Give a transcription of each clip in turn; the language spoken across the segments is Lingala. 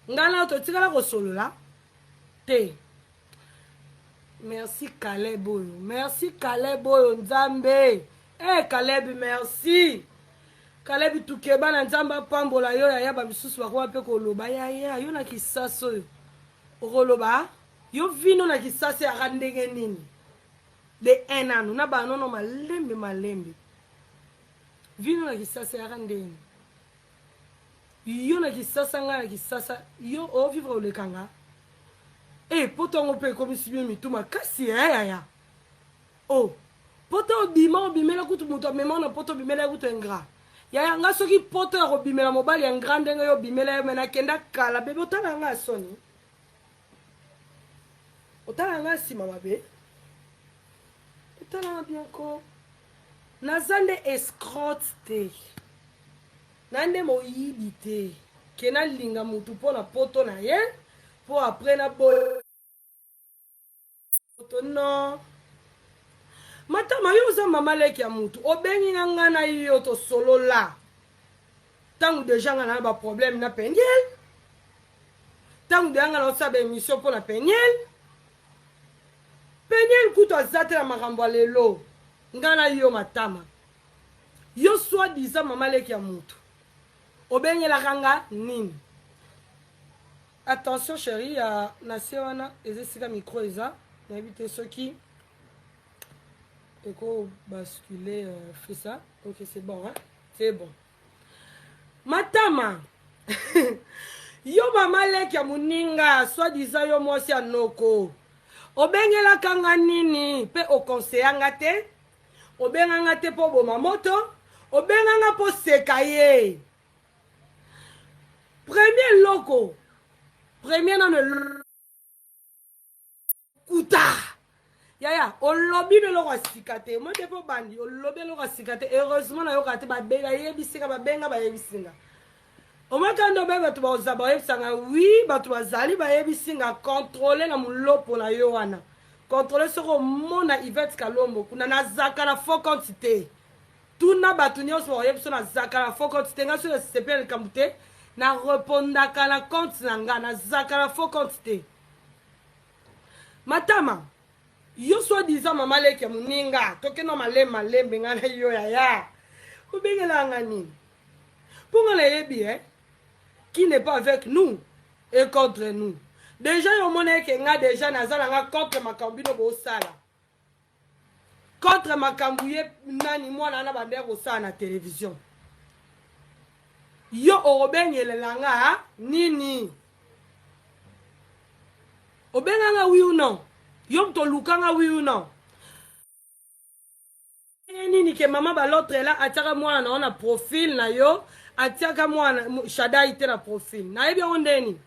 ngana to tikala ko solo la te. Merci Caleb oyo. Merci Caleb oyo nzambe. Caleb merci. Caleb tukeba na nzamba pambola yo ya ba bisusu bakwa pe ko loba ya yo na kisaso yo. Okoloba yo vino na kisasa ya ndenge nini. De enanu na ba nono malembe. Vino na kisasa ya ndenge. Yo na kisasa nga na kisasa yo o vivre o lekanga. Poto ngo pe comme si bien mituma kasi ya. Oh, poto obimela kutu muto mema na poto bimela kutu engra. Ya nga soki poto ya obimela mobali ya grande nga yo bimela mena kenda kala bebe otala nga soni. Otala nga si mama be. Otala bien ko. Nazande escrote te. Nande mo yibite. Kena linga mutu pona poto na ye. Pour après la boye. Non. Matama yo za mama leki ya mutu. Obengi nga na yo to solo la. Tangu deja nga na ba problème na peniel. Tangu deja nga na sa ba émission pour na peniel. Peniel kuto azate la makambo lelo. Nga na yo matama. Yo soi disant mama leki ya mutu. Obengi la kanga nini. Attention chérie, Nasewana, et micro eza, n'habitez ceux qui basculer, fait ça. Ok, c'est bon, hein? C'est bon. Matama, yo mama leki ya muninga, soit disant yo mwasi anoko. Obengela kanga nini, pe o conseillanga te, obenganga te po boma moto, obenganga po sekaye. Premier loco. Premier dans le kuta. Yaya, on lobby de l'ora sikate. Moi, je peux bandi. On lobby de l'ora sikate. Heureusement, na yokate ba benga yebisinga ba benga ba yebisinga. Au moins quand on va tu vas zabaye sanga oui, ba tu vas zali ba yebisinga contrôler na mulopo na yowana. Contrôler sur mona Yvette Kalombo. Kuna na zaka na faux quantité. Tout na batunyo so yebso na zaka na faux quantité. Nga sur le CPL kamute. Na repondaka na compte nanga na zaka na faux quantité. Matama, yo soi disant mama leki ya muninga, toke no malembe nga na yo ya. Obengela nga nini? Pour nga yebi qui n'est pas avec nous et contre nous. Déjà yo mona ke nga déjà nazala nga contre makambino bo sala. Contre makambuye nani mwana na bande ko sala na télévision. Yo obengele langa nini obenganga oui ou non yo to lukanga oui ou non nini ke mama ba l'autre là atiaka mwana na profil na yo atiaka mwana shada ite na profil na yebi ondeni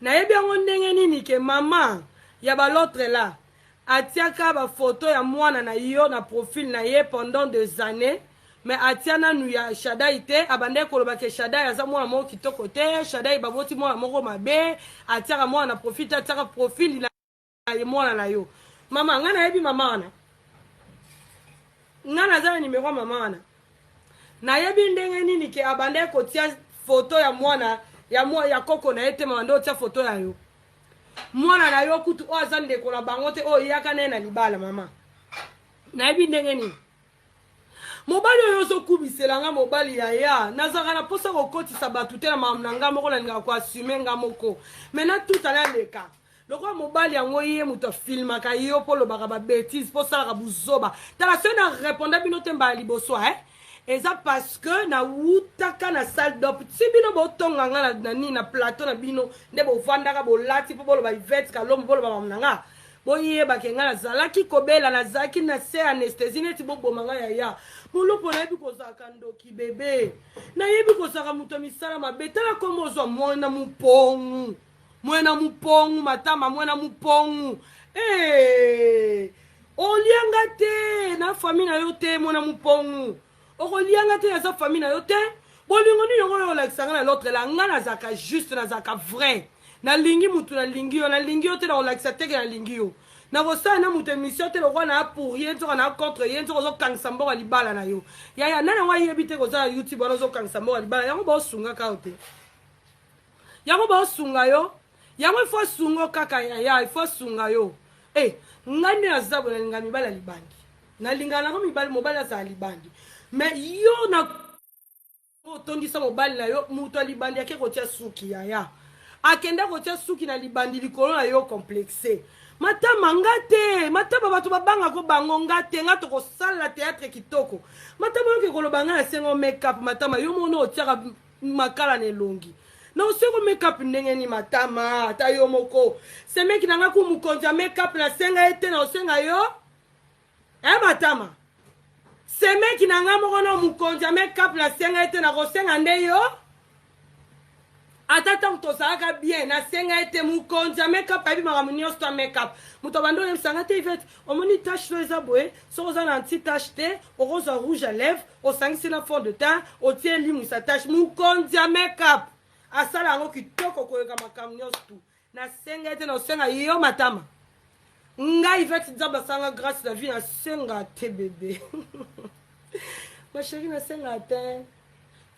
na yebi ondenge nini ke mama ya ba l'autre là atiaka ba photo ya mwana na yo na profil na ye pendant des années. Mais atiana nu ya Shadai te abande koloba ke Shadai aza mwana moko kitoko te Shadai baboti mwana moko mabe atiaka mwana profite atiaka profil na mwana na yo mama ngana yebi mama wana ngana za numero mama wana na yebi ndenge nini ke abande kotia photo ya mwana ya koko na ete mama ndo tia photo ya yo mwana na yo kutu o aza ndeko na bango te o yaka na libala mama na yebi ndenge nini mobali oyo so kubiselanga mobali ya nazaka na posa ko kotisa batu te na mamnanga moko na nga ko assumer nga moko mena tout à l'heure leka loko mobali yango ye muto filmaka yo polo baka ba bêtise po sala ka buzoba tala se na répondre bino temba liboso eza parce que na wutaka na salle d'op si bino botonga nga na ni na plateau na bino nde bo vandaka bo lati po bolo ba Yvette Kalombo bolo ba mamnanga boye bakenga na zalaki kobela na zaki na se anesthésie neti bobomanga ya mulupo na yebi kozaka ndoki bebe na yebi kozaka muto misala mabe tala komo ozwa mwana mupongu matama mwana mupongu olianga te na famille na yo te mwana mupongu okolianga te na sa famille na yo te bolingo ni yongo olakisanga na l'autre la nga nazaka juste nazaka vrai na lingi mutu na lingi yo te na olakisa teke na lingi yo na kosala na mutu émission te lokwa na pour ye nzoka na contre ye nzoka ozokangisa mboka libala na yo yaya nani yango ayebi te kozala YouTube wana ozokangisa mboka libala yango baosungaka yo te yango ba sunga yo yango il faut sungo kaka ya il faut sunga yo ngani azabu na linga mibala libandi na linga na mibala mobala za libandi mais yo na otondisa mobali na yo muto libandi ake kotia suki ya akenda kotia suki na libandi likolo na yo complexe matama ngate mataba bato babanga ko bango ngate ngato ko sala théâtre kitoko matama yo ko lobanga na sengo make up matama yo mono otiaka makala ne longi na oseko make up ndenge ni matama ata yo moko se meki nanga ku mukonja make up na senga ete na osenga yo matama se meki nanga moko na mukonja make up na senga ete na kosenga nde yo ata tant tozalaka bien na senga ete mukonja make up abi makambo nyonso make up moto bando yebisanga te Yvette omoni tache so eza boye so oza na anti tache te okozwa rouge à lèvres osangisi na fond de teint otie limwisa tache mukonja make up asala yango kitoko koyoka makambo nyonso tu na senga ete na osenga yo matama ngai Yvette Nzambe asanga grâce la vie na senga te bébé ma chérie na senga te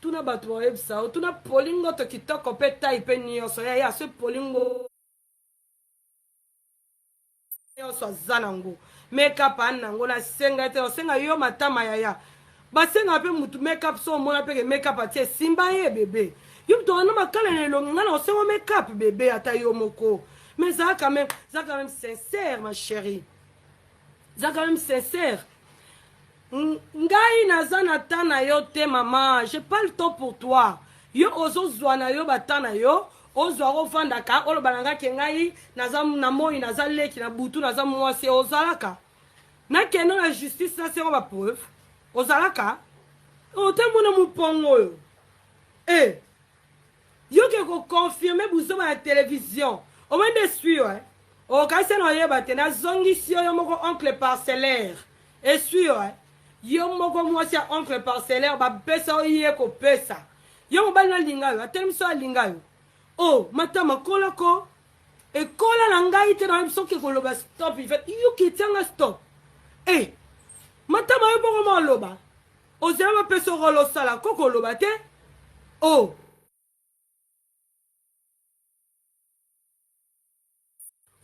tuna bato bayebisa o tuna polingo to kitoko mpe tai mpe nyonso ya se polingo nyonso aza nango makeup ani nango na senga ete osenga yo matama yaya basenga mpe mutu makeup so omona mpe ke makeup atie simba ye bebe yo mutu wana makala na elongi nga na osenga makeup bebe ata yo moko mais ça quand même sincère ma chérie ça quand même sincère ngai naza na tana yo te mama j'ai pas le temps pour toi yo ozozwa na yo batana yo ozwa kovandaka olobana ke ngai naza na moi naza leki na butu naza mwasi ozalaka nakende na justice na sengo bapreuve ozalaka otemona mopongo oyo yo ke koconfirme buzoma ya télévision omende suyo okasi na oyeba te nazongisi yo moko oncle parcellaire esuyo yo moko mwasi ya oncle parcellaire bapesa oye kopesa yo mobali na linga yo atelemiso alinga yo matama kolako ekola na ngai te na biso ke koloba stop Yvette yo kitianga stop matama yo moko moloba ozela bapesa okolosala ko koloba te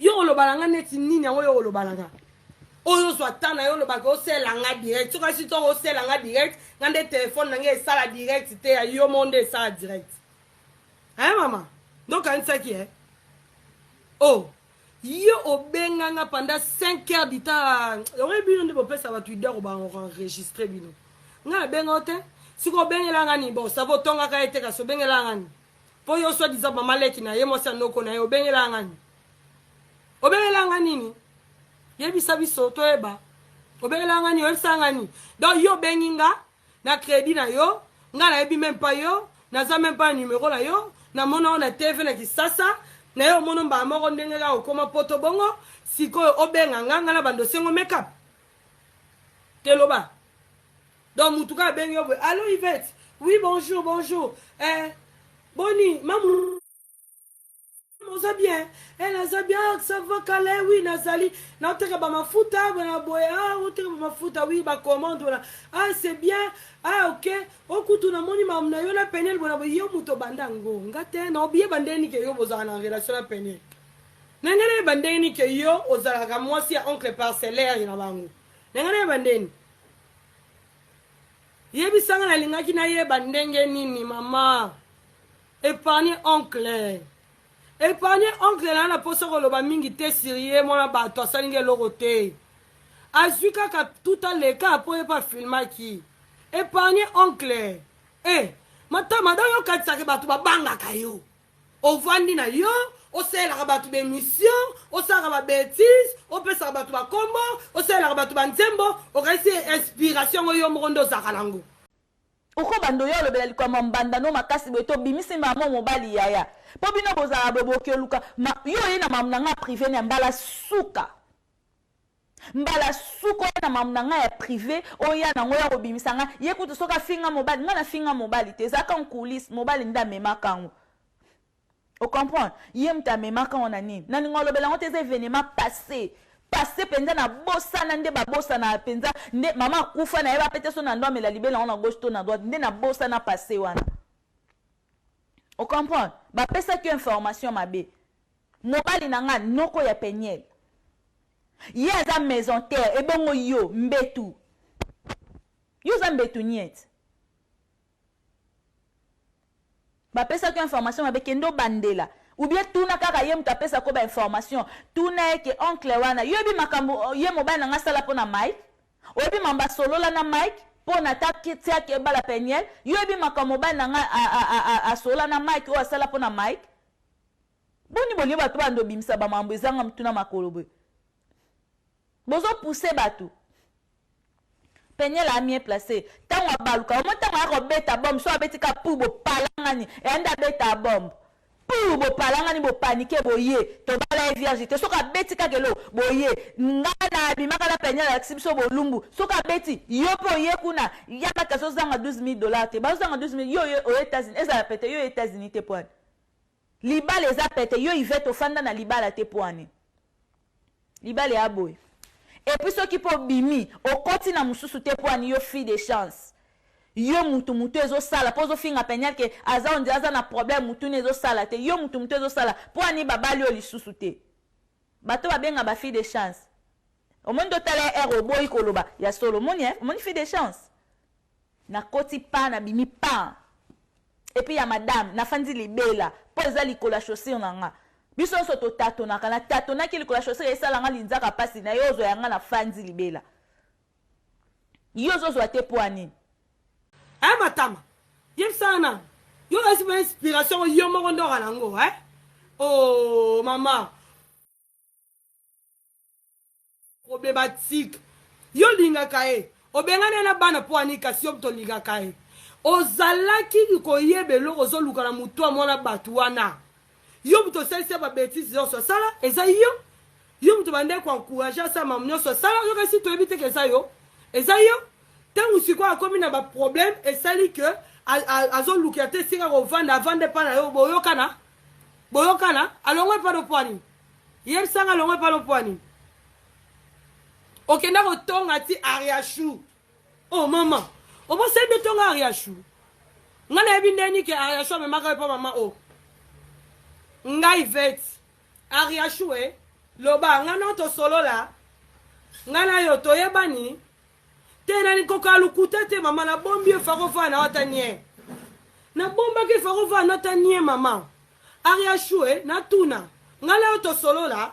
yo olobalanga neti nini yango yo olobalanga oyo zwa tana yo lobaka oselanga direct soka si tongo oselanga direct nga nde telefone nange esala direct te ya yo monde esala direct mama donc anisaki yo obenganga pendant 5 heures du temps ore bino nde bopesa bato ideur baenregistre bino nga nabenga te siko obengelanga ni bon savo otongaka ete kasi obengelanga ni mpo yo soi disant mama leki na ye mwasi anoko na ye obengelanga ni obengelanga nini yebisa biso toyeba obelanga ni oyebisanga ni donc yo bengi nga na crédit na yo nga nayebi même pas yo naza même pas numéro na yo na mona na TV na Kisasa na yo mono mba moko ndenge la okoma poto bongo sikoyo obenga nga na bando sengo make up teloba donc mutuka bengi yo allô Yvette oui bonjour boni maman oza bien naza bien ça va calé oui nazali na oteka ba mafuta bana boya oteka ba mafuta oui ba commande voilà c'est bien ok okutu na moni mam na yo na penel bona yo muto bandango ngate na obiye bandeni ke yo bozana na relation na penel nengene bandeni ke yo ozala ka mwasi ya oncle parcellaire na bango nengene bandeni yebisanga na lingaki na ye bandenge nini mama épargne oncle épargne oncle na poso koloba mingi te sérieux mona bato asalingi eloko te azwi kaka tout aleka po ye pa filmaki épargne oncle matama do yo katisaki bato babangaka yo ovandi na yo osalelaka bato bémission osalaka babétise opesaka bato bakombo osalelaka bato banzembo okaisi inspiration oyo moko nde ozalaka nango oko bando yo olobela likwama mbanda no makasi boye tobimisi mama mobali yaya po bino bozala boboki oluka yo ye na mamu na nga privé na mbala suka oye na mamu na nga ya privé oya nango ya kobimisa nga ye kutu soki afinga mobali nga nafinga mobali te ezalaka nkulisi mobali nde amemaka ngo ocomprendre ye mutu amemaka ngo na nini naninga olobela ngo te eza événement passé penza na bosana nde babosana penza nde mama akufa na ye bapete so na ndo amela libela ngo na gauche to na droite nde na bosana passé wana On comprend? Ba pesa ki information mabe. Mobali nanga noko ya Peniel. Ye aza maison terre et bongo yo mbetu. Yo za mbetu niet. Ba pesa ki information mabe kendo bandela. Ou bien tuna kaka ye muta pesa ko ba information. Tuna ke oncle wana yo bi makambo ye mobali nanga sala pona Mike. Obi mamba solo la na Mike. Pona taki tia ke bala Peniel. Yo bi makambo ba nanga a solo na Mike o sala pona Mike. Boni boni batu bando bimsa ba mambo ezanga mtuna makolobe. Bozo pousser batu. Peniel a mieux placé. Tango baluka, mo tango a beta bombe, so abetika pou bo palangani, e anda beta bombe. Pou bo palangani bo paniquer boye, to bala vierge, te soka betika gelo boye. Ngana bimaka la Peniel a exhibition bo lumbu. Soka beti, yo po ye kuna, yaka kaso zanga $12,000 te. Ba zanga 12,000 yo aux États-Unis, eza pete yo États-Unis te poane. Liba les a pete yo Yvette ofanda na liba la te poane. Liba le aboy. Et puis ceux qui peuvent bimi, au côté na mususu te poane yo fille de chance. Yo mutu ezo sala, pozo finga Peniel ke aza on aza na problème mutu ezo sala te. Yo mutu ezo sala, poane babali yo lisusu te. Bato babenga ba fille de chance. Au monde tala ero boy koloba, ya Solomon ye, mon fille de chance. Na koti pa na bimi pa. Et puis ya madame, na fandi libela, po eza likola chaussure nanga. Biso so to tatona kana tatona ki likola chaussure esa langa linzaka pasi na yozo yanga na fandi libela. Yozo zo te poani. Eh matama. Yem sana. Yo esi ma inspiration yo mo ndo rango, eh? Oh mama. Problématique. Yo linga kae. Obengane na bana poani kasi yo to linga kae. Ozalaki ko yebelo ozoluka na mutu amona batu wana. Yo muto sese ba bêtise yo so sala eza yo muto bande ko encourager sa mamnyo so sala yo kasi to ebite ke sa yo eza yo tangu siko akomi na ba problème esali que azoluka te singa ko vande pa na yo boyokana alongwe pa do poani yem sanga alongwe pa do poani okenda ko tonga ti Ariashu. Oh mama obo se de tonga Ariashu ngana ebi ndeni ke Ariashu me maka pa mama o ngai vet Ariashu loba ngana to solo la ngana yo to yebani tena ni kokalu kutete mama na bombi farofa na otanie na bomba ke farofa na otanie mama Ariashu na tuna ngana yo to solo la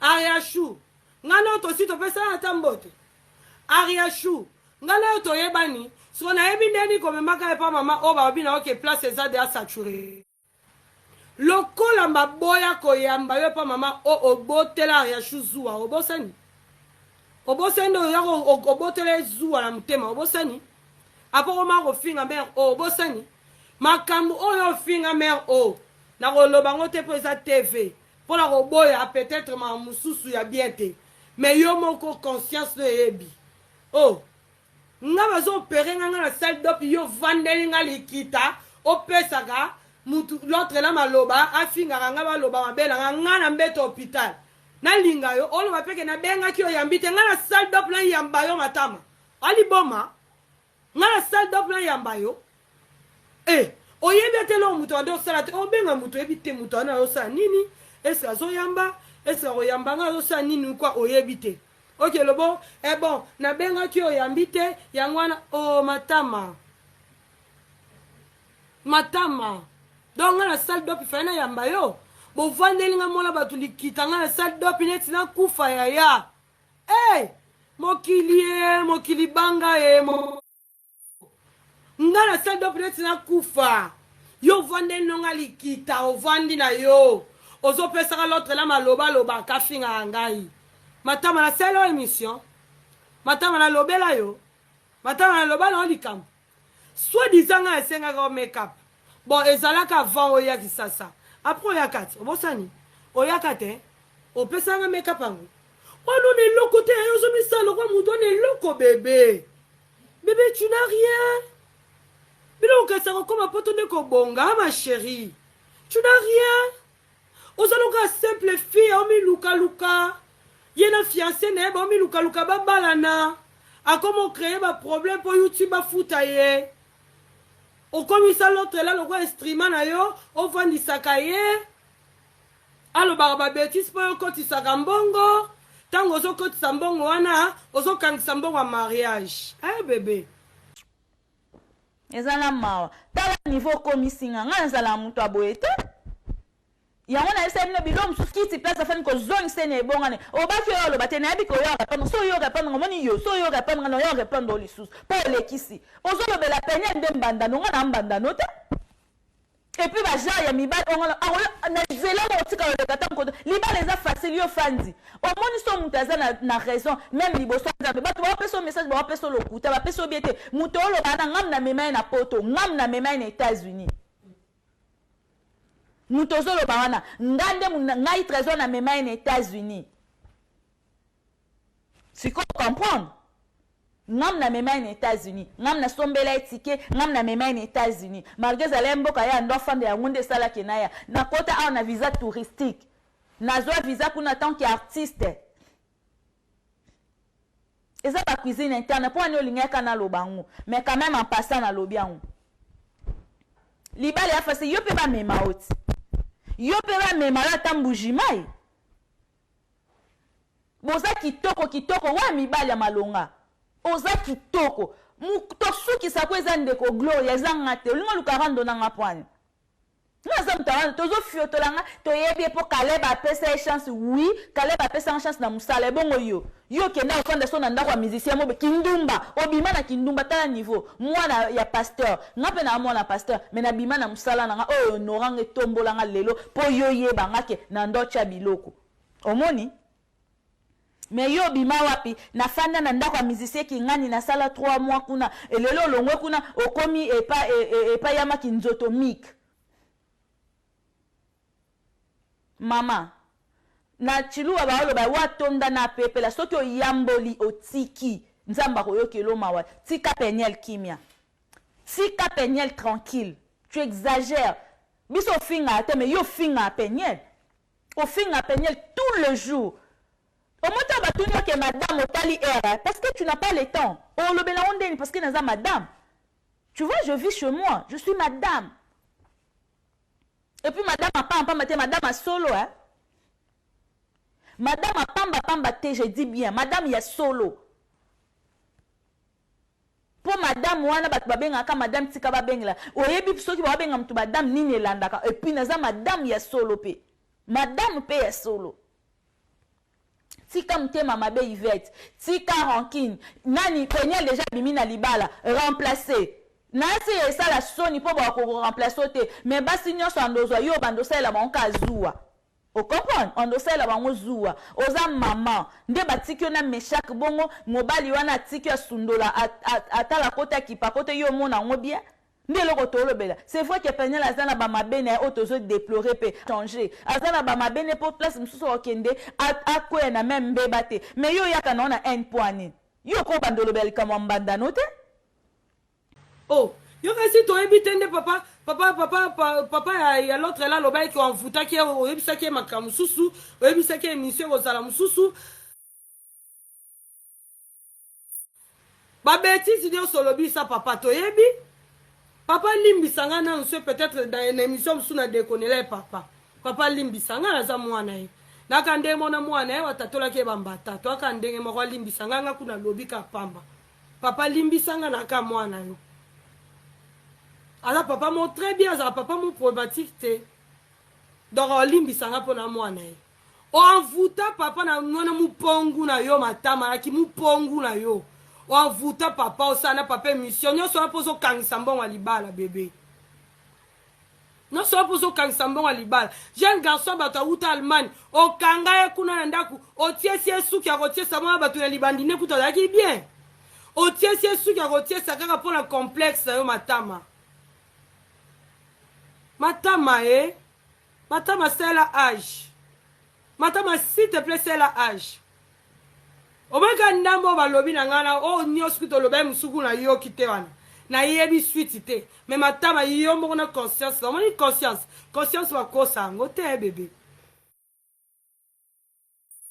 Ariashu ngana to sito pesa na tambote Ariashu ngana yo to yebani so na ebi ndeni ko me maka pa mama o ba bina oke place eza de saturé. Lokola maboya koyamba yo pa mama o obotela ya shuzuwa obosani obosendo ya obotela zuwa na mutema obosani apoko mako finga mer o obosani makambu oyo finga mer o na koloba ngote po eza TV pona ko boya peut-être ma mususu ya biente mais yo moko conscience no yebi oh nga bazo opérer nga na salle d'op yo vandeli nga likita opesaka mutu l'autre la maloba afinga nga baloba mabela nga na mbeto hôpital na linga yo olo bapeke na benga ki oyambite nga na salle d'op la yamba yo matama ali boma nga na salle d'op la yamba yo oyebi te lo mutu ando sala te obenga mutu ebite mutu ana yo sa nini esa zo yamba esa oyamba nga yo sa nini kwa oyebi te. Ok lobo bon na benga ki oyambite yangwana o matama donc na salle d'op fana yamba yo bo vandeli nga mola batu likita nga na salle d'op neti na kufa ya mokili banga nga na salle d'op neti na kufa yo vandeli nga likita o vandi na yo ozo pesaka l'autre la maloba ka finga ngai matama na selo émission matama na lobela yo matama na lobala olikam soit disant nga esenga ko make up bon ezalaka avant oya kisasa après oya kati obosani oya kate opesa nga make up ango ono ne loko te yo zo misalo kwa mudo ne loko bébé tu n'as rien bilo kasa ko koma poto ne ko bonga ma chérie tu n'as rien ozaloka simple fille omi luka yena fiancé ne ba omi luka ba balana a comment créer ba problème pour YouTube ba futa ye okomisa l'autre là loko instrument na yo ovandisaka ye alobaka babétise mpo okotisaka mbongo ntango ozokotisa mbongo wana ozokangisa mbongo ya mariage bebe eza na mawa tala niveau okomisinga ngai nazala moto aboye te yango nayebisa bino bilo mosusu kiti place afani kozongisa ene ebongane obaki oyo oloba te nayebi koyo répondre so oyo répondre omoni yo so oyo répondre na oyo répondre o lisusu mpo olekisi ozolobela pene nde mbandano nga na mbandano te epuis bagenre ya mibali na zela na otika oleka ta mokoto libala eza facile yo fandi omoni so moto aza na raison même liboso nzambe bato bapesa o message bapesa o lokuta bapesa obi ete moto oloba na ngam na mema ye na poto ngam na mema ye na États-Unis moto ozoloba wana ngai trésor na mema ye na États-Unis siko comprendre ngam na mema na États-Unis ngam na sombela etike ngam na mema na États-Unis malgré zala mboka ya ndo fande ya ngunde sala kenaya na kota a na visa touristique na zo visa kuna tant qu'artiste eza ba cuisine interne pour ani olingaka na lobango mais quand même en passant na lobiango libale ya fase yo pe ba mema oti yo pe ba mema la tambujimai boza kitoko wa mibale ya malonga oza kitoko tosukisa ko eza ndeko gloria eza ngate olinga lukarando na ngapwani naza mtawana tozo fiotolanga toyebi po Kaleba pesa chance oui Kaleba pesa chance na musala bongo yo kenda ofanda so na ndako ya musicien mobe kindumba obima na kindumba tala niveau mwana ya pasteur ngape na mwana pasteur mais na bima na musala na nga oyo norange tombolanga lelo po yo yebanga ke na ndocha biloko omoni mais yo bima wapi na fanda na ndako ya musicien ki ngani na sala 3 mois kuna elelo longwe kuna okomi epa yama kinzoto mik mama na chiluwa baolo ba watonda na pepe la soki oyamboli otiki nzamba koyokelo mawa tika peniel kimia tika peniel tranquille tu exagères biso finga te mais yo finga peniel o finga peniel tout le jour au montant batuni que madame otali era parce que tu n'as pas le temps o lobela ondeni parce que naza madame tu vois je vis chez moi je suis madame et puis madame a pas madame a solo hein madame a pamba te je dis bien madame il y a solo pour madame wana bat babenga ka madame tika babengla oyebi soki babenga mtu madame nini elandaka et puis naza madame il y a solo pe madame pe ya solo tika mtema mabe Yvette tika rancune nani peniel déjà bimina libala remplacer nasi esa la soni po ba ko remplacer te mais basi nyonso andozwa yo bandosela banka zuwa o comprendre ondosela bango zuwa oza maman nde batikyo na meshak bongo mobali wana tikyo sundola atala kota kipakote yo mona ngo bien nde loko tolobela c'est vrai que peniel azana ba mabene otozo déplorer pe changer azana ba mabene pour place mususu okende akoya na même mbeba te mais yo yaka na ona un point yo ko bandolobela kama mbandano te oh yo kasi toyebi te nde papa ya l'autre là lobai ki onvutaki oyebisaki makambo mosusu oyebisaki émission kozala mosusu babétisi nyonso olobisa papa toyebi papa limbisanga nanu so peut-être dans une émission mosusu na dékonela papa limbisanga naza mwana ye naka nde mona mwana ye watatolaki bambata toaka ndenge moko limbisanga nga kuna lobika pamba papa limbisanga naka mwana yo alors papa mo très bien ça papa mo problématique te donc limbisanga pona mwana ye onvuta papa na mwana mupongu na yo matama aki mupongu na yo onvuta papa osana papa émission nyonso na pozo kangisa mbongo libala bébé nyonso na pozo kangisa mbongo libala jeune garçon bato auta Allemagne okanga ye kuna na ndaku otie sie suki akotiesa mwana bato na libandine kuta ozalaki bien otie sie suki akotiesa kaka mpona complexe yo matama matama c'est la âge matama s'il te plaît c'est la âge omeka ndambo balobi na ngana o nyonso kitoloba musuku na yo kite wana na yebi suite te mais matama yo moko na conscience na moni conscience bakosa ngo te bébé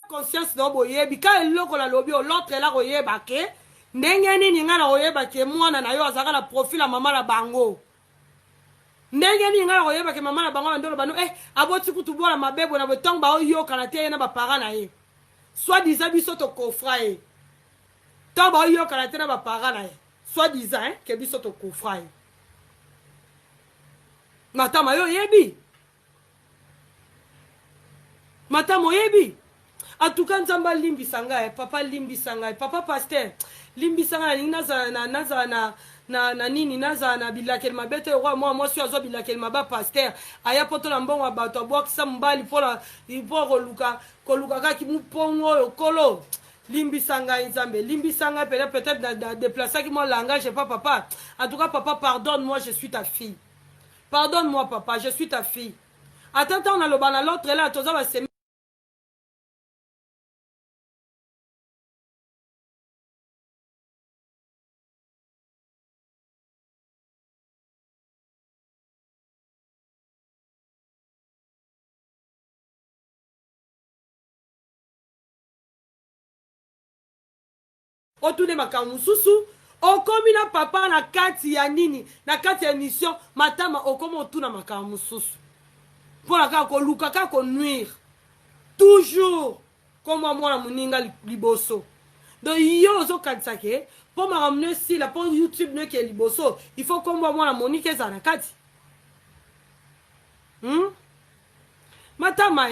conscience na boyebi ka eloko la lobi o l'autre la koyeba ke ndenge nini ngana oyeba ke mwana na yo azaka na profil ya mama na bango ndenge ni ngala koyeba ke mama na bango bandolo bano aboti kutu bola mabebo na botong ba oyoka na te na ba parents na ye soit disant biso to kofra ye to ba oyoka na te na ba parents na ye soit disant ke biso to kofra ye matama yo yebi matama yebi en tout cas nzamba limbisa ngai papa limbisa ngai papa pasteur limbisa ngai na nini naza na bilakeli mabete roi moi si azo bilakeli maba pasteur aya poto na mbongo bato abwakisa mbali po koluka kaki mupongo oyo kolo limbisa ngai nzambe limbisa ngai peut-être na déplacer mon langage pas papa en tout cas papa pardonne-moi je suis ta fille pardonne-moi papa je suis ta fille attends on a le bana l'autre là toza va se otune makambo susu okomi na papa na kati ya nini na kati ya mission matama okomi otuna makambo susu mpona kaka koluka kaka konuire toujours komwa mwana moninga liboso donc yo ozokatisa ke mpo makambo no esila mpo youtube no eke liboso il faut komwa mwana monika ezala na kati matama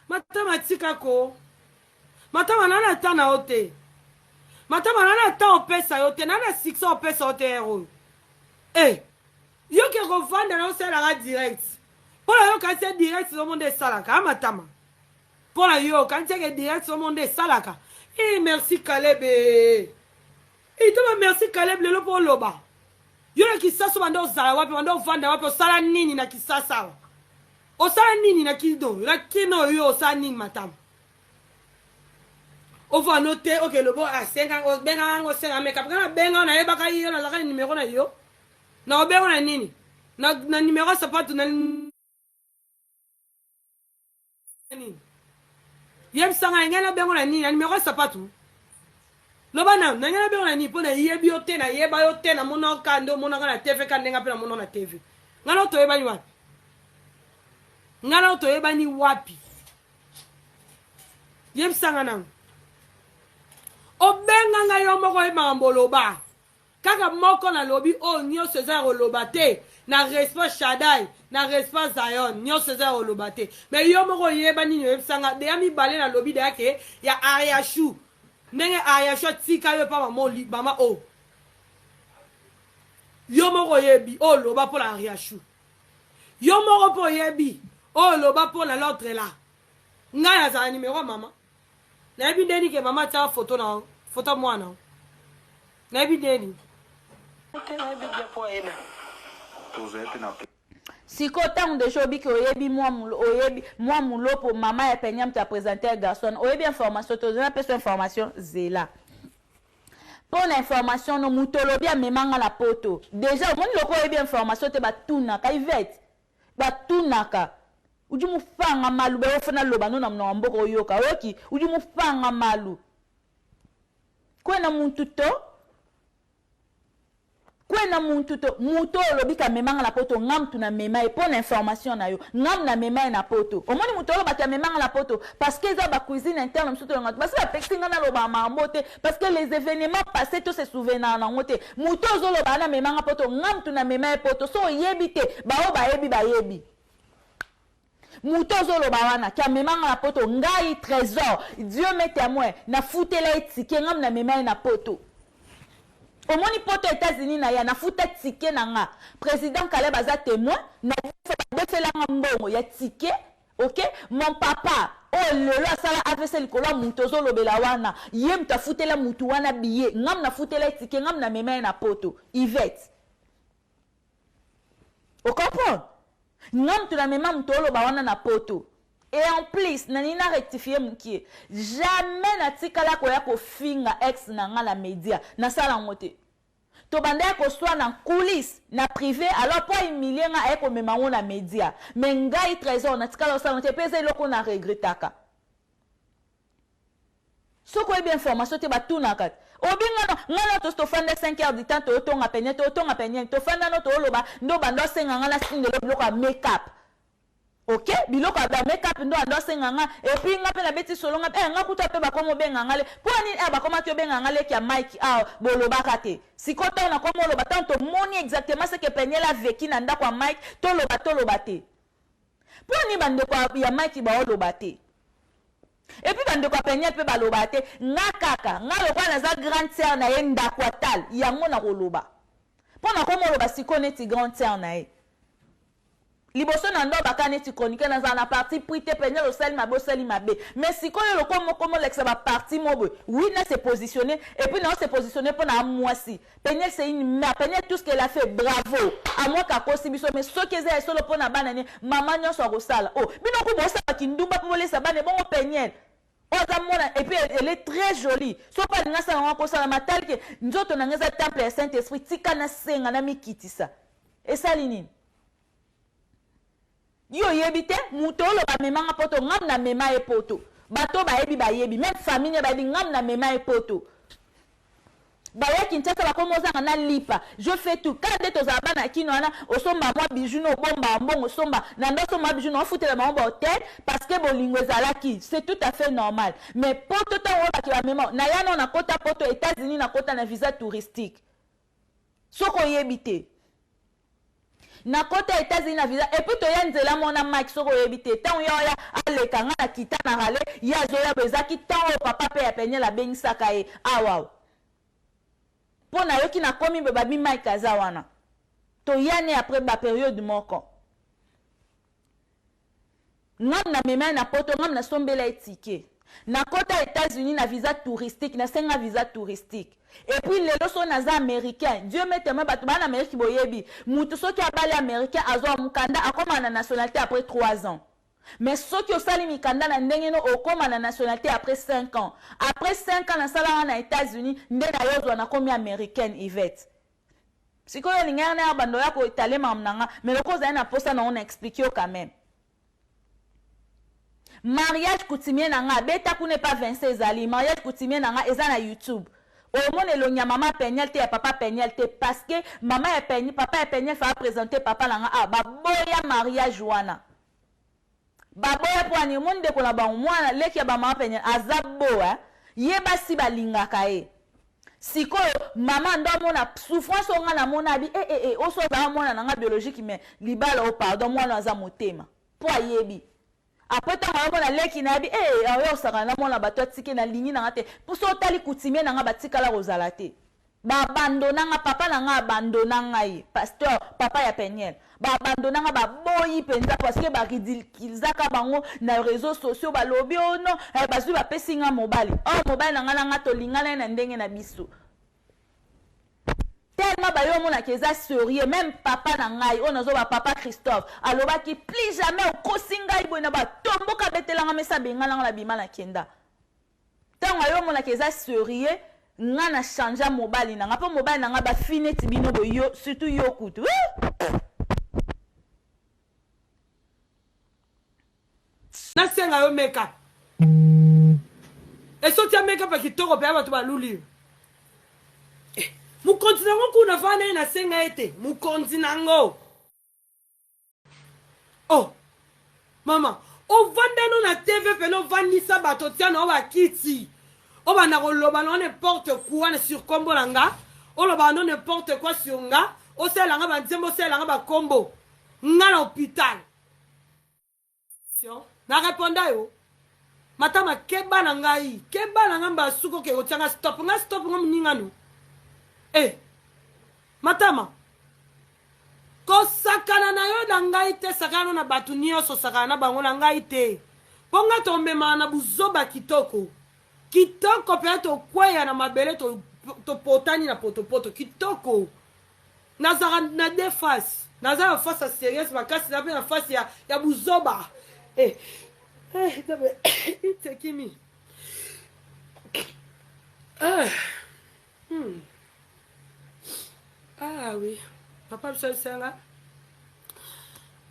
matama tikako matama nana ta na yo te matama nana ta opesa yo te nana succès opesa yo te hero yo ke kovanda na osalaka direct mpona yo kanisi direct omonde esalaka matama mpona yo kanisi eke direct omonde esalaka merci kalebe toma merci kalebe lelo mpo oloba yo na kisasa banda ozala wapi banda ovanda wapi osala nini na kisasa osala nini na kino yo osala nini matama ova note ok lobo asenga benga ngo senga makeup kana benga na yeba ka yo na la numéro na yo na obenga na nini na numéro sapato na nini yeb sanga ngena benga na nini na numéro sapato loba na ngena benga na nini pona yebi yote na yeba yote na mona kando mona kana TV kandenga pe na mona na TV ngana to yeba ni wapi ngana to yeba ni wapi yeb sanga na obenga nga yo moko emambo loba kaka moko na lobi nyonso eza koloba te na respect Shaddai na respect Zion nyonso eza koloba te mais yo moko yeba nini oyebisanga deya mibale na lobi deya ke ya Ariashu ndenge Ariashu atika yo pa mama yo moko yebi loba mpo na Ariashu yo moko mpo yebi loba mpo na l'autre la ngai nazala numéro mama nayebi ndeni ke mama tia photo na photo mwana nayebi ndeni siko ntango deja obi ke oyebi mwa mulopo mama ya penya mtu apresente ya garçon oyebi information tozona peso information zela mpo na information no mutu olobi amemanga na poto deja omoni loko oyebi information te batunaka ivete batunaka uji mufanga malu be ofana loba no na mna mboka oyoka oyoki uji mufanga malu kwena muntu to muto olobi ka memanga na poto ngam tu na mema e pona information na yo ngam na mema na poto omoni muto oloba ka memanga na poto parce que za ba cuisine interne msuto ngat parce que la pexinga na loba mambote parce que les événements passés to se souvenir na ngote muto ozoloba na memanga poto ngam tu na mema e poto so yebite ba yebi Muto zolo bawana kia memanga na poto ngai trésor Dieu met témoin na futela etike ngam na memanga na poto omoni poto États-Unis na ya na futa tike na nga président Caleb aza témoin na defela mbongo ya tike OK mon papa lelo asala afese likolo muto zolo bela wana yem ta futela mutu wana biye ngam na futela etike ngam na memanga na poto Yvette au comprendre ngam tu la même mtolo ba wana na poto et en plus nanina rectifier mukie jamais na tikala ko ya ko finga ex na nga la media na sala ngote to bande ko soit na coulisses na privé alors pas humilier nga e ko memango na media mais ngai trésor na tikala sala ngote pese loko na regretaka Soko bien information te batuna kat. Obi ngana to fanda 5 heures du temps to tonga penye to fanda no to loba ndo bando senga ngana singe bloka make up. OK, biloko ba make up ndo ando senga nga et puis nga pe na beti solo nga nga kuta pe ba komo benga ngale. Pour ni ba koma to benga ngale ki Mike boloba kate. Sikoto na komo loba tanto moni exactement ce que penye la veki na ndako Mike to loba te. Pour ni bande ko ya Mike ba loba te. Et puis bande ko penye pe ba loba te nga kaka nga lokwa na za grande sœur na ye ndako tal yango na koloba. Pona komo loba sikone ti grande sœur na ye. Liboso na ndo bakane ti chronique na za na parti prité penye lo sel mabe sel mabe mais si koyo lo komo lexa ba parti mobo oui na se positionner et puis na se positionner pour na mwasi penye c'est une mère penye tout ce qu'elle a fait bravo à moi ka kosi biso mais so keze solo pour na banane maman nyo so ko sala oh bino ko bo sa ki ndumba pour les sabane bon penye et puis elle est très jolie so pas na sa na ko sala matal ke nzoto na ngeza temple Saint Esprit tika na senga na mikitisa et ça linine yo yebite muto lo ba memanga poto ngam na mema e poto bato ba yebi même famille ba yebi ngam na mema e poto ba ya kinchasa ba komoza na lipa je fais tout quand de to za bana kino ana osomba moi bijou no bomba mbongo somba na ndo somba bijou no futela ma hôtel parce que bolingo ezalaki c'est tout à fait normal mais poto to ba ki ba mema na yana na kota poto États-Unis na kota na visa touristique soko yebite na kota États-Unis na visa et puis to ya nzela mona Mike soko yebite tant yo ya aleka nga na kita na rale ya zo ya bezaki tant papa pe ya penye la bengisaka e wow pona yo ki na komi be babi Mike azawana to yane après ba période moko ngam na mema na poto ngam na sombela etike na kota États-Unis na visa touristique na senga visa touristique et puis les loso naza américain Dieu mette moi batu bana Amérique boyebi mutu soki abali américain azo mukanda akoma na nationalité après 3 ans mais soki osali mikanda na ndenge no okoma na nationalité après 5 ans après 5 ans na sala na États-Unis ndena yozwa na komi américaine Yvette sikoyo lingana ya bando yako italema mnanga mais lokoza na posa na on expliquer quand même mariage coutumier nanga beta ku ne pas 26 ali mariage coutumier nanga eza na YouTube au monde elonya mama penyelte ya papa penyelte parce que mama ya penye papa ya penye fa présenter papa nanga baboya mariage wana baboya poani monde ko na ba mwana leki ya ba mama penye azabo yeba si balingaka e sikoyo mama ndo mona souffrance onga na mona bi oso za mona nanga biologique mais libala o pardon mwana za motema po ayebi après tant on a leki na bi yo saka na mona bato tike na lingi na ngate pour so tali coutumier na nga batika la rozalate ba abandona nga papa na nga abandona ngai pasteur papa ya Peniel ba abandona nga ba boyi penza parce que ba ridicilizaka bango na réseaux sociaux ba lobi ono ba zu ba pesinga mobali mobali na nga to lingana na ndenge na biso tellement ba yo mona keza sérieux même papa na ngai on azo ba papa Christophe aloba ki plus jamais o kosinga ibo na ba tomboka betelanga mesa bengala na bima na kenda tango yo mona keza sérieux nga na changer mobile na nga pa mobile na nga ba fine tibino bo yo surtout yo kutu na senga yo makeup et so tia makeup ki toko pe ba to ba luli mu continue ko na fane na senga ete mu continue oh mama o vanda no na TV pe no vanisa bato tia no ba kiti o ba na koloba no n'importe quoi na sur combo langa o loba no n'importe quoi sur nga o sela nga ba nzembo sela nga ba combo nga na hôpital na réponda yo matama keba na ngai keba na ngamba suko ke o tanga stop nga mningano matama ko sakana na yo na ngai te sakana na batu nyonso sakana na bango na ngai te ponga tombe mana buzoba kitoko pe to kweya na mabele to potani na poto kitoko nazara na deux faces nazara face sérieuse makasi na pe na face ya buzoba it's kimi oui papa se sera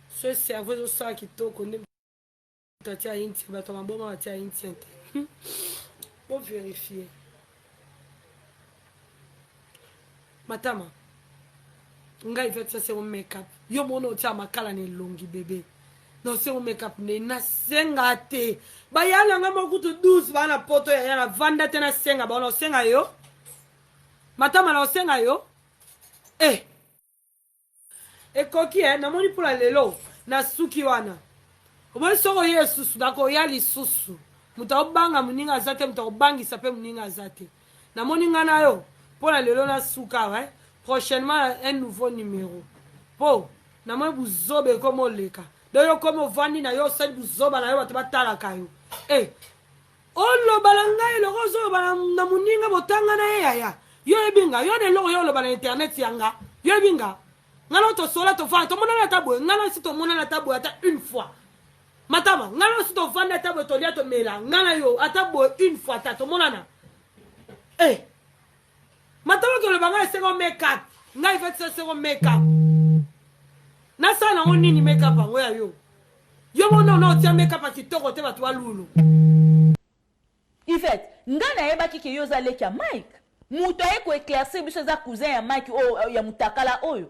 ce cerveau au sang qui toque on est tatia inti ba to maboma tatia inti faut vérifier. Matama. Nga Yvette ça c'est un make-up. Yo mono tia makala ne longi bébé. Non c'est un make-up ne na senga te. Ba yala nga mokutu 12 ba na poto ya na vanda te na senga ba no senga yo. Matama na senga yo. Eh. E koki na moni pula lelo na suki wana. Omoni soko yesusu dako yali susu. Muta obanga muninga zate muta obangisa pe muninga zate. Na moni ngana yo. Pula lelo na suka ouais. Prochainement un nouveau numéro. Po, na moi buzobe comme leka. Doyo comme vandi na yo sel buzoba na yo batala kayo. Eh. Olo balanga lo rozo bala na muninga botanga na yaya. Yo ebinga, yo de lo yo lo bala internet yanga. Yo ebinga. Ngalo to sola to fa to mona na tabo, ngalo si to mona na tabo ata une fois. Matama, ngalo si to vanda tabo to lia to mela, ngala yo atabo une fois ta to mona na. Eh. Matama que le bagage c'est un make-up. Nga Yvette c'est un make-up. Na sa na oni ni make-up en where yo. Yo mono no tia make-up ati toko te batwa lulu. Yvette, nga na yeba ki yo za leki ya Mike. Muto ye ko éclaircir biso za cousin ya Mike o ya mutakala oyo.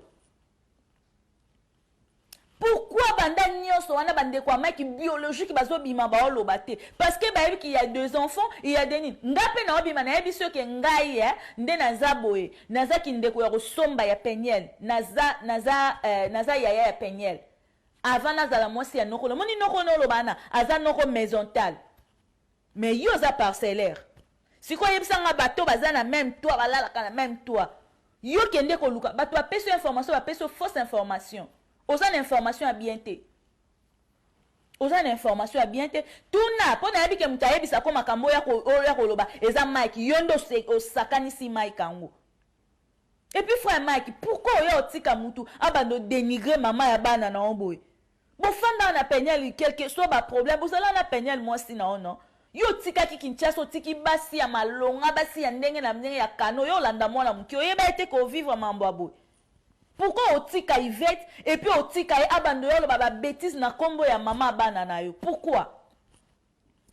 Pourquoi banda nyonso wana bande kwa Mike biologique bazo bima ba olobate? Parce que ba qu'il y a 2 enfants, il y a des nid. Ngape na obima na yebiso ke ngai ya nde naza boye. Naza ki ndeko ya kosomba ya Peniel. Naza yaya ya Peniel. Avant naza la mwasi ya noko. Moni noko no lobana aza noko maisontal. Mais yo za parcellaire. Si ko yebisa nga bato baza na même toit balala kana même toit. Yo kende ko luka bato ba peso information ba peso fausse information. Osa l'information à bien te. Osa l'information à bien te. Tout na pona yabi ke mutayebi sa koma kambo ya ko loba eza Mike yondo se osakani si Mike ango. Et puis frère Mike, pourquoi yo tika mutu abando dénigrer maman ya bana na omboy? Bo fanda na Peniel quelque soit ba problème, bo sala na Peniel moi si na non. Yo tika ki Kinshasa tiki basi ya malonga basi ya ndenge na ndenge ya kano yo landa mwana mukio yeba ete ko vivre mambo aboy. Pourquoi otika Yvette et puis otika e abandoyo lo baba bêtise na kombo ya mama bana na yo? Pourquoi?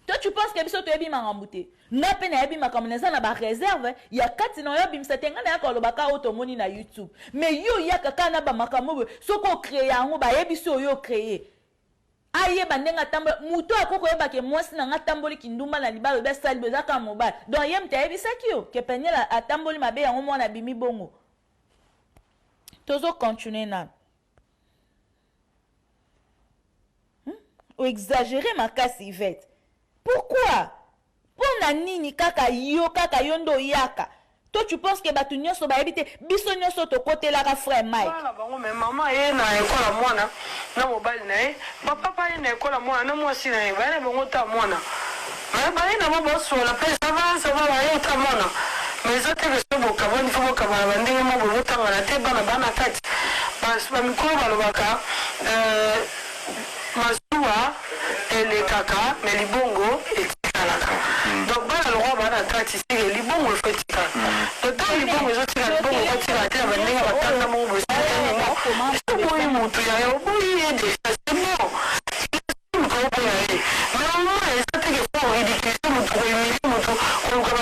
Toi tu penses que biso to yebi mangambute? Na pe na yebi makamneza na ba réserve ya kati na yo bimsa tenga na ko lo baka otomoni na YouTube. Mais yo ya kaka na ba makambo soko créer ango ba yebi so yo créer. Aye bandenga tambo muto akoko yeba ke mwasi na ngatamboli kindumba na libalo be sali bezaka mobile. Donc yem te yebi sakio ke Peniel atamboli mabe yango mwana bimi bongo. Tozo continuer na. Ou exagérer ma casse Yvette. Pourquoi? Pona nini kaka yondo yaka. Toi tu penses que batu nyonso ba habite biso nyonso to côté la frère Mike. Voilà bango mais maman e na école mwana na mobile na papa e na école mwana na mwasi na ba bango ta mwana. Mais ba na mo bosso la pesa ça va ba ta mwana. Mais ça te reste boka bon il faut que ba bandinga mo bo tanga na te bana kati. Ba mikolo ba lobaka Masua ele kaka mais libongo etikalaka. Donc bana lo ba na kati c'est libongo fetika. Donc dans libongo zo tika libongo ko tika te bandinga batanga mo bo c'est mo boyi mutu ya yo boyi ede c'est bon. Mais maman ça te que faut ridiculiser mutu ko yimi mutu ko ko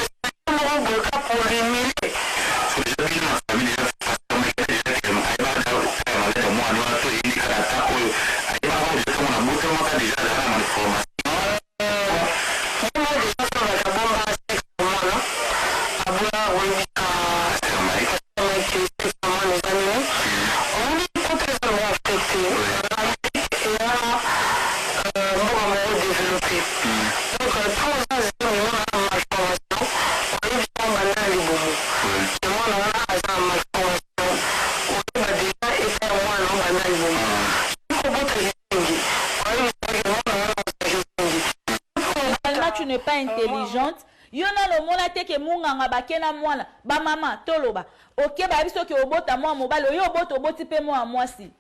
intelligente. Yona lo mona te ke munganga bakena mwana ba mama toloba. OK ba biso ke obota mwa mobalo yo obota oboti pe mwa mwasi.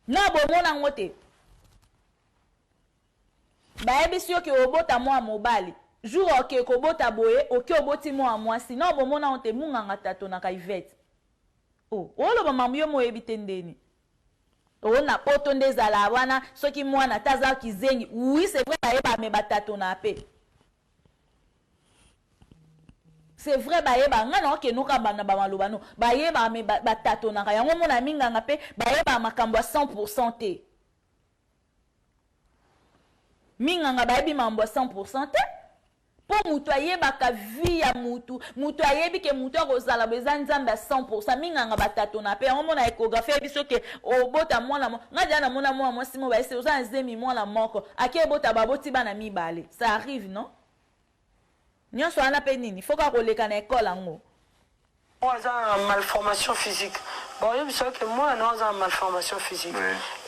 Na bo mona ngote. Ba biso ke obota mwa mobali. Jour OK ko bota boye OK oboti mwa mwasi. Na bo mona onte munganga tato na ka Yvette. Oh, olo ba mamyo mo ebitendeni. Oh na poto ndezala wana soki mwana taza kizengi. Oui, c'est vrai ba eba me batato na pe. c'est vrai bayeba nga na okenuka bana ba maloba no bayeba me batatonaka yango mona minganga pe bayeba makambo 100% te minganga bayebi mambo 100% te po mutu ayebaka vie ya mutu ayebi ke mutu akozala beza nzambe à 100% minganga batatona pe yango mona échographie biso ke obota mwana nga dia na mona mwa mwasi mo baese oza nzemi mwana moko akebota baboti bana mibale ça arrive non nyonso wana pe nini foka koleka na école yango moi j'ai une malformation physique bon je sais que moi non j'ai une malformation physique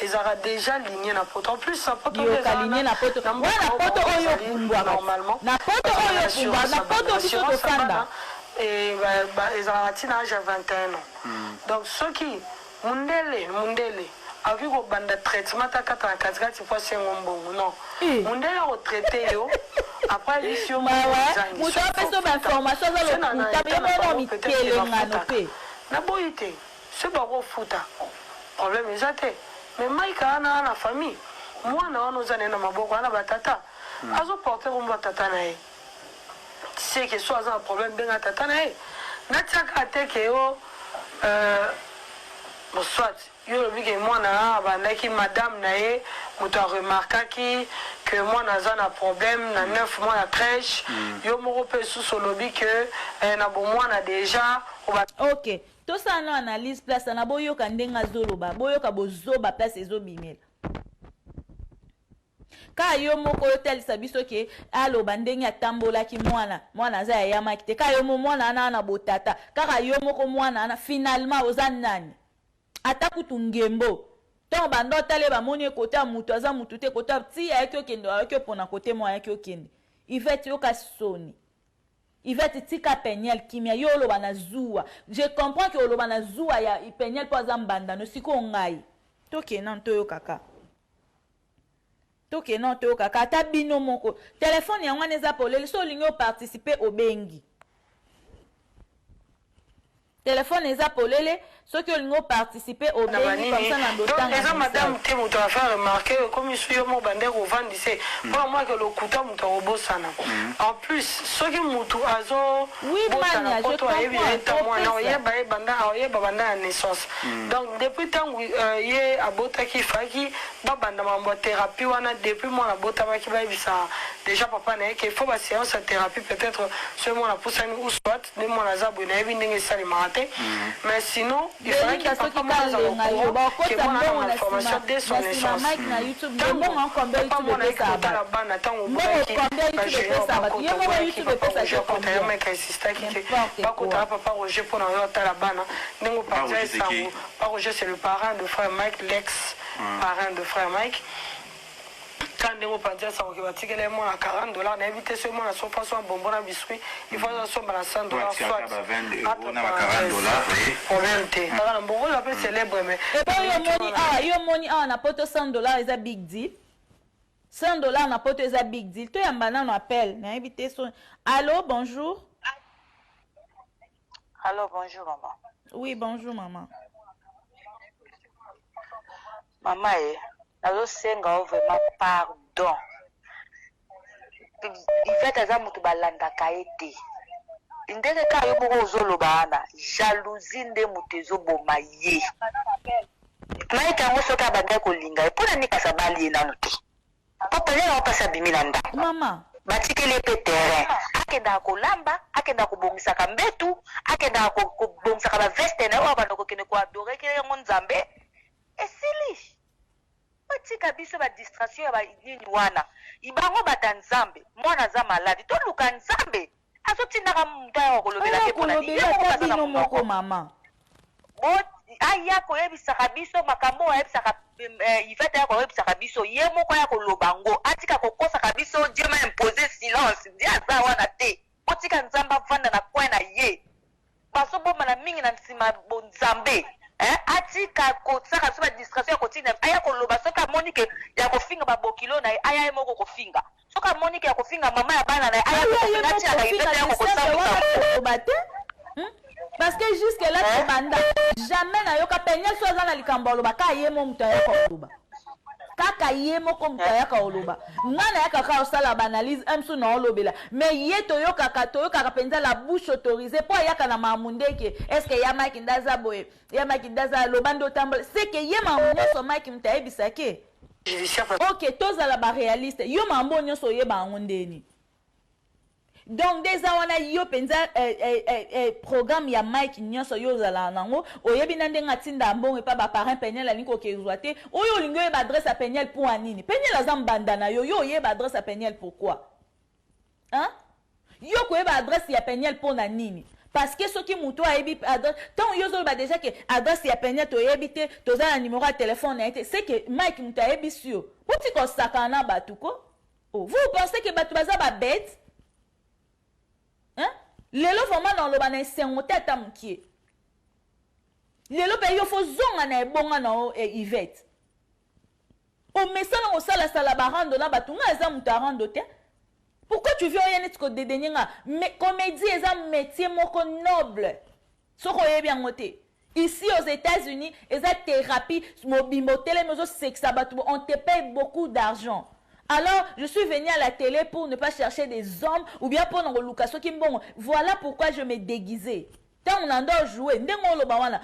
ils aura déjà ligné na poto en plus na poto ligné na poto na poto oyo pumbwa normalement na poto oyo pumbwa na poto biso to fanda et ils aura tina âge à 21 ans donc ceux qui mundele avec au bande traitement ta 44 fois c'est un bon non mundele au traité yo après l'émission muto peso ba information za lo kuta mo mikelenga no pe na boité c'est pas au futa problème ezate mais maika na la famille moi na ono zane na maboko na batata azo porter ko batata na e c'est que soit un problème benga tata na e na tsaka teke yo bon soit yo le big moi na bandaki madame na e muto remarquaki que moi naza na problème na 9 mois na crèche yo moko pe sous solobi que na bon moi na déjà OK to ça na analyse place na boyoka ndenga zoloba boyoka bozoba place ezobimela ka yo moko yotelisa biso ke aloba ndenge atambolaki mwana za yamaki te ka yo mwana na botata kaka yo moko mwana na finalement oza nani atakutu ngembo ton bando tale ba moni kota mutu aza mutu te kota ti ayaki okende ayaki opona kote mo ayaki okende Yvette yoka soni Yvette tika penyel kimia yo loba na zuwa je comprends que loba na zuwa ya penyel po aza mbanda no siko ngai toke nan to yo kaka ata bino moko téléphone yango neza polele so lingo participer au bengi téléphone eza polele ceux qui ont participé au béni comme ça dans donc les madame te muto a fait remarquer comme ici yo mo bande ko vandise pour moi que le couteau muto robosana en plus ceux qui muto azo oui mania je comprends banda naissance donc depuis tant yé abota ki faki ba banda mambo thérapie wana depuis moi la bota ba ki ba bisa déjà papa na que faut ba séance de thérapie peut-être seulement la poussane ou soit de mon azabu na ebi ndenge sali maté mais sinon il fallait que papa que moi la formation dès son naissance na YouTube de bon en combien YouTube de ça la bana tant au papa Roger pour la bana ndenge partir ça pas Roger c'est le parrain de frère Mike l'ex parrain de frère Mike quand on peut dire ça on va tirer les mots à $40 on éviter seulement la surface en bonbon à biscuit il faut ça à $100 soit on a $40 on bon on appelle célèbre mais et yo money na poto $100 is a big deal $100 na poto is a big deal to yamba na appel na éviter son allô bonjour allô bonjour maman oui bonjour maman maman nazosenga vraiment pardon Yvette aza mutu balandaka ye te ndenge kaka yo moko ozoloba wana jalousie nde mutu ezoboma ye maika yango soki abandaki kolinga ye mpona nikasa bali ye nano te mpo pele naopasi abimi na ndako mama batikeli ye mpe terrain akendaka kolamba akendaka kobongisaka mbetu akendaka kobongisaka baveste na ye oyo abanda kokende koadoreke yango nzambe esili batika biso ba distraction ya ba nini wana ibango bata nzambe mwana aza maladi toluka nzambe azotindaka mutu ya kolobela te mpona nini moko mama aya koyebisaka biso makambo oyo ayebisaka Yvette ya koyebisaka biso ye moko ya koloba ngo atika kokosaka biso Dieu m'a imposé silence Dieu aza wana te otika nzambe avanda na coin na ye bazobomana mingi na nsima bonzambe atika kosaka biso ba distraction ya kotina aya koloba soki amoni ke ya kofinga babokilo na ye aya ye moko kofinga soki amoni ke ya kofinga mama ya bana na ye aya kofinga atinaka Yvette ya kokosambisa te parce que jusque là tu banda jamais na yoka penyel so za na likambo loba ka ye mo mutu ya koloba kaka ye moko mutu ayaka oloba nga na yaka kaka osala baanalyse amsu na olobela mais ye toyokaka mpenza la bouche autorisée mpo ayaka na mamunde ke est ce que ya Mike ndaza boye ya Mike ndaza aloba nde otambola c'est que ye mamu nyonso Mike mutu ayebisa ke ok tozala baréaliste yo mambo nyonso oyeba yango ndeni donc déjà wana yo penza programme ya Mike nyonso yo zala nango oyebi na ndenga tinda mbongo pa ba parent Peniel alingi okezwa te oyo olingi oyeba adresse à Peniel pour anini Peniel aza mbanda na yo yo oyeba adresse à Peniel pourquoi hein yo koyeba adresse ya Peniel pour na nini parce que soki muto ayebi adresse tant yo zo ba déjà que adresse ya Peniel to yebi te toza na numéro de téléphone na c'est que Mike muto ayebi sio poti ko sakana batuko oh vous pensez que batu baza ba bête hein lelo vraiment dans le bana sengo tata mukie lelo pe yo fo zonga na ebonga na Yvette o mesana o sala barando na batunga eza mutarando te pourquoi tu viens yene tiko dédaigner mais comédie est un métier moko noble soko yebi angote ici aux États-Unis eza thérapie mobimbo télé mezo sexa batu on te paye beaucoup d'argent. Alors, je suis venue à la télé pour ne pas chercher des hommes ou bien pour une location qui bon. Voilà pourquoi je me déguisais. Tant on en doit jouer,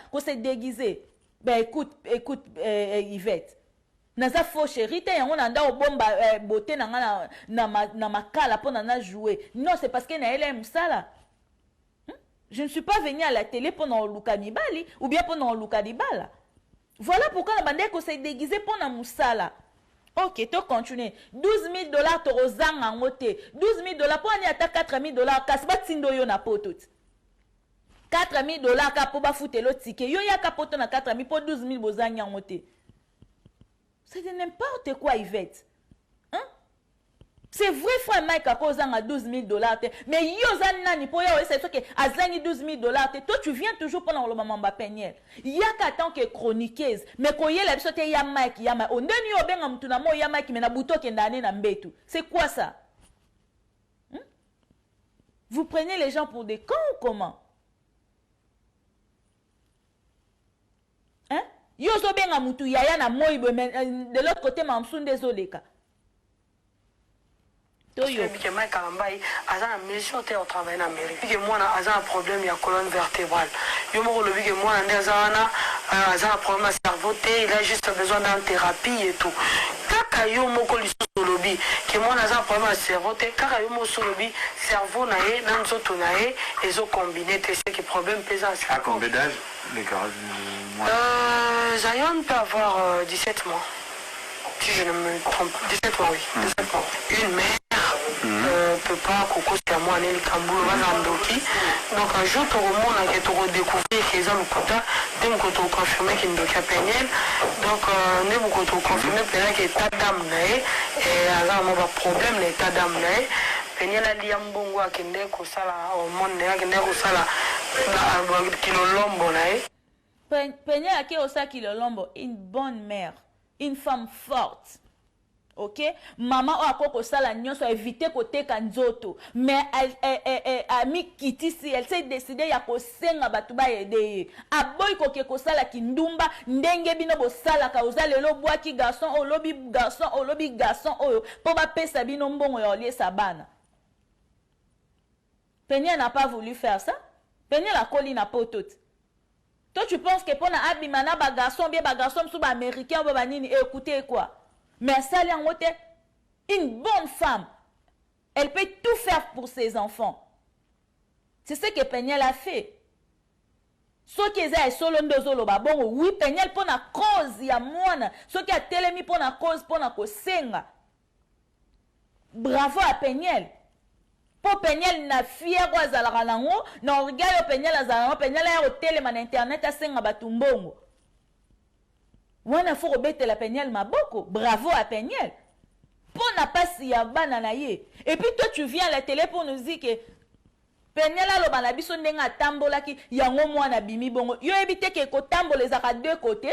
qu'on s'est déguisé. Ben écoute, Yvette. Naza faux chérie, on en doit bomba beauté na ma kala pour n'en jouer. Non, c'est parce que na elle aime ça là. Je ne suis pas venue à la télé pour nos Lukanibali ou bien pour nos Lukanibala. Voilà pourquoi la bande qu'on s'est déguisé pour na moussala. Ok, tu continues. $12,000 to rozanga ngote. $12,000 pour ani ata $4,000 kasba tindo yo na poto. $4,000 ka po ba futelo ticket. Yo ya ka poto na 4,000 pour 12,000 bozanga ngote. C'est de n'importe quoi Yvette. Hein? C'est vrai frère Mike a kozanga $12,000 mais yo zanani po yo c'est que azangi $12,000 toi tu viens toujours pendant le moment Peniel yaka tant que chroniqueuse mais koye la biso te ya Mike ya ma ondeni yo benga mtu na mo ya Mike mais na buto ke ndane na mbetu c'est quoi ça vous prenez les gens pour des cons ou comment hein yo zo benga mtu ya na moibo de l'autre côté mamsunde zoleka que Mike Alambaye a une mission au travail en Amérique. Que moi a un problème il y a colonne vertébrale. Yo mo le que moi a un problème à cerveau il a juste besoin d'une thérapie et tout. Kaka yo mo ko liso lobby que moi a un problème à cerveau kaka yo mo so lobby cerveau na ye na nzoto na ye ezo combiner c'est que problème pesant. À combien d'âge les gars Zion peut avoir 17 mois. Si je ne me trompe, 17 mois, oui. 17 mois. Une mère peut pas coco c'est à moi aller le Kamboul donc un jour tout le monde a été redécouvert qu'ils ont le quota dès que tu confirmé qu'il ne Peniel donc dès que tu confirmé Peniel qu'il est ta dame et alors mon problème l'état d'âme Peniel a dit à Mbongo à Kende Kosala au monde à Kende Kosala Kilolombo Peniel a Kosala Kilolombo une bonne mère une femme forte. Ok, maman a koko sala nyonso éviter côté kanzoto mais elle a mis kiti si elle s'est décidé ya ko senga batu ba aider a boy ko ke ko sala kindumba ndenge bino bo sala ka ozale lo boaki garçon o lobi garçon oyo po ba pesa bino mbongo ya olie sabana. Peniel n'a pas voulu faire ça. Peniel a collé na potote. Toi tu penses que pour na abimana ba garçon bien ba garçon sous ba américain ba nini écoutez quoi. Mais ça, une bonne femme, elle peut tout faire pour ses enfants. C'est ce que Peniel a fait. Ce qui est solo ndozolo ba bon oui Peniel pour la cause ya mwana, ce qui a télémi pour la cause pour la kosenga. Bravo à Peniel. Pour Peniel na fier kwa zalaka nango, na regarde Peniel azalaka, Peniel a hotel man internet a senga batumbongo. Wana faut rebete la Peniel maboko. Bravo à Peniel. Pour n'a pas si ya bananaye. Et puis toi tu viens à la télé pour nous dire que Peniel a lo banabiso ndenga tambola ki yango mwana bimi bongo. Yo ebite ke ko tambole za deux côtés.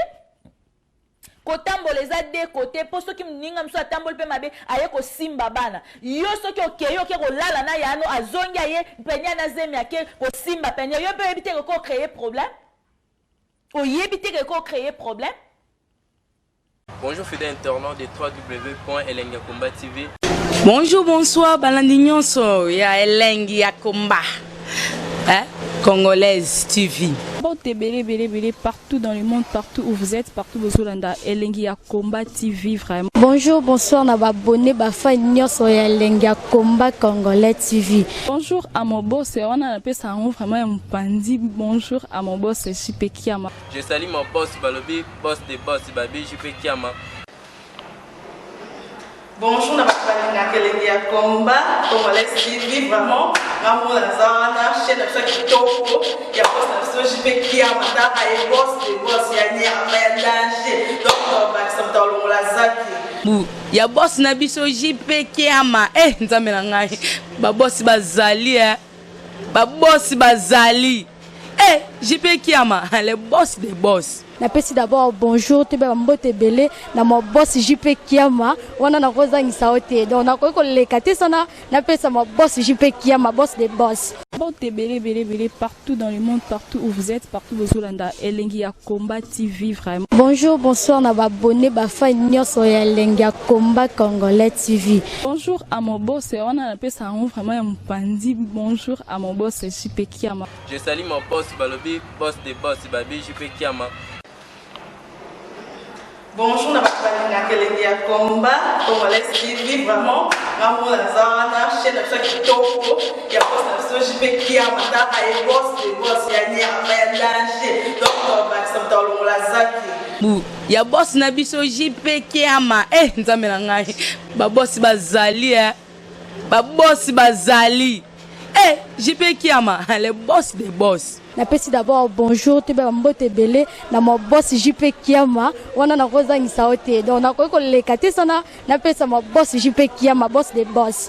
Ko tambole za deux côtés pour ceux qui mninga mso tambole pe mabe aye ko simba bana. Yo so ki okeyo ke ko lala na yano azonga ye Peniel na zemi ake ko simba Peniel. Yo pe ebite ko créer problème. O yebite ke ko créer problème. Bonjour fidèles internautes de www.elengiakomba TV. Bonjour, bonsoir, balandi nyonso ya Elengi ya Komba. Congolaise TV. Bon, belé partout dans le monde, partout où vous êtes, partout où vous êtes, Elengi ya Komba TV vraiment. Bonjour, bonsoir, na abonné ba fa nyonso ya Elengi ya Komba Congolais TV. Bonjour à mon boss, on a appelé ça vraiment un pandi. Bonjour à mon boss, JP Kiama. Je salue mon boss Balobi, boss des boss Babi, JP Kiama. Bonjour, na Elengi ya Komba Congolais TV vraiment. Maman la zana chaîne ça qui topo ya boss na JP Kiama ta ay boss des boss ya ni ya danger. Donc ba ça tolo la zaki. Ya boss na biso JP Kiama. Nzambe na ngai. Ba boss bazali Ba boss bazali. JP Kiama, le boss des boss. Napesi d'abord bonjour te ba mbote belé na mo boss JP Kiama wana na kozangisa ote donc na ko lekate sana napesa mo boss JP Kiama boss des boss. Bon, belé partout dans le monde, partout où vous êtes, partout où vous êtes, Elengi ya Komba TV vraiment. Bonjour, bonsoir, na abonné ba fa nyonso ya Elengi ya Komba Congolais TV. Bonjour à mon boss, on a appelé ça vraiment un pandi. Bonjour à mon boss, JP Kiama. Je salue mon boss Balobi, boss des boss Babi, JP Kiama. Bonjour, na Elengi ya Komba Congolais TV vraiment. Maman la zana chaîne ça qui topo ya boss na JP Kiama ta ay boss des boss ya ni ya danger. Donc ba ça tolo la zaki. Ya boss na biso JP Kiama. Nzambe na ngai. Ba boss bazali Ba boss bazali. JP Kiama, le boss des boss. Napesi d'abord bonjour te ba mbote belé na mo boss JP Kiama wana na kozangisa ote donc na ko lekate sana napesa mo boss JP Kiama boss des boss.